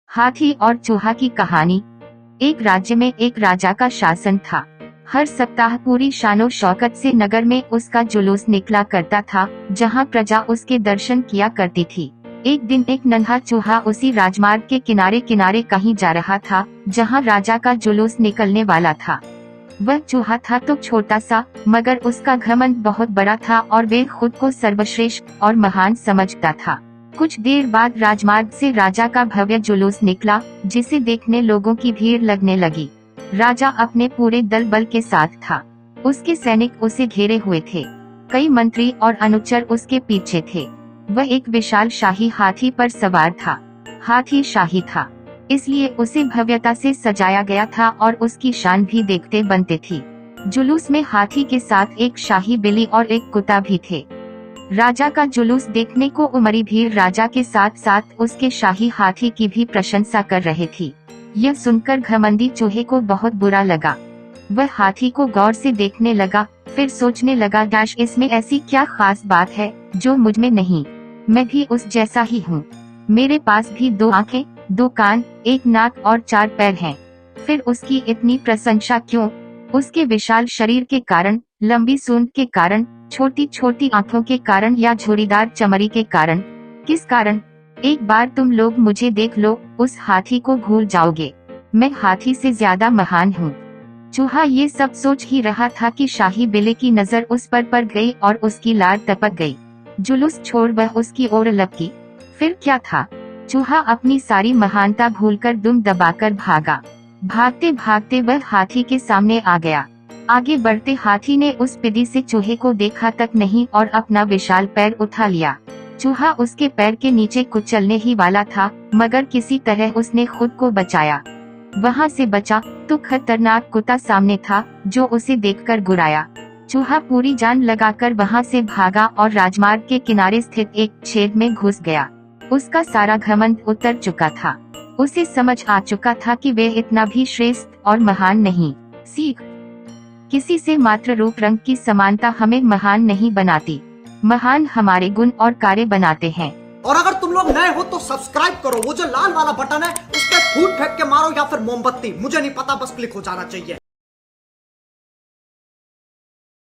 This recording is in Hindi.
हाथी और चूहा की कहानी। एक राज्य में एक राजा का शासन था। हर सप्ताह पूरी शानो शौकत से नगर में उसका जुलूस निकला करता था, जहां प्रजा उसके दर्शन किया करती थी। एक दिन एक नन्हा चूहा उसी राजमार्ग के किनारे किनारे कहीं जा रहा था, जहां राजा का जुलूस निकलने वाला था। वह चूहा था तो छोटा सा, मगर उसका घमंड बहुत बड़ा था और वे खुद को सर्वश्रेष्ठ और महान समझता था। कुछ देर बाद राजमार्ग से राजा का भव्य जुलूस निकला, जिसे देखने लोगों की भीड़ लगने लगी। राजा अपने पूरे दल बल के साथ था। उसके सैनिक उसे घेरे हुए थे। कई मंत्री और अनुचर उसके पीछे थे। वह एक विशाल शाही हाथी पर सवार था। हाथी शाही था, इसलिए उसे भव्यता से सजाया गया था और उसकी शान भी देखते बनते थी। जुलूस में हाथी के साथ एक शाही बिल्ली और एक कुत्ता भी थे। राजा का जुलूस देखने को उमड़ी भीड़ राजा के साथ साथ उसके शाही हाथी की भी प्रशंसा कर रहे थी। यह सुनकर घमंडी चूहे को बहुत बुरा लगा। वह हाथी को गौर से देखने लगा, फिर सोचने लगा, डैश इसमें ऐसी क्या खास बात है जो मुझ में नहीं। मैं भी उस जैसा ही हूँ। मेरे पास भी 2 आंखें, 2 कान, 1 नाक और 4 पैर हैं। फिर उसकी इतनी प्रशंसा क्यों? उसके विशाल शरीर के कारण, लंबी सूंड के कारण, छोटी छोटी आंखों के कारण या झुर्रीदार चमड़ी के कारण? किस कारण? एक बार तुम लोग मुझे देख लो, उस हाथी को भूल जाओगे। मैं हाथी से ज्यादा महान हूँ। चूहा ये सब सोच ही रहा था कि शाही बिल्ली की नजर उस पर पड़ गई और उसकी लार टपक गई। जुलूस छोड़ वह उसकी ओर लपकी। फिर क्या था? चूहा अपनी सारी महानता भूलकर दुम दबाकर भागा। भागते भागते वह हाथी के सामने आ गया। आगे बढ़ते हाथी ने उस पिदी से चूहे को देखा तक नहीं और अपना विशाल पैर उठा लिया। चूहा उसके पैर के नीचे कुचलने ही वाला था, मगर किसी तरह उसने खुद को बचाया। वहां से बचा तो खतरनाक कुत्ता सामने था, जो उसे देखकर गुर्राया। चूहा पूरी जान लगाकर वहां से भागा और राजमार्ग के किनारे स्थित एक छेद में घुस गया। उसका सारा घमंड उतर चुका था। उसे समझ आ चुका था कि वे इतना भी श्रेष्ठ और महान नहीं। सीख: किसी से मात्र रूप रंग की समानता हमें महान नहीं बनाती। महान हमारे गुण और कार्य बनाते हैं। और अगर तुम लोग नए हो तो सब्सक्राइब करो। वो जो लाल वाला बटन है उस पर फूट फेंक के मारो या फिर मोमबत्ती, मुझे नहीं पता, बस क्लिक हो जाना चाहिए।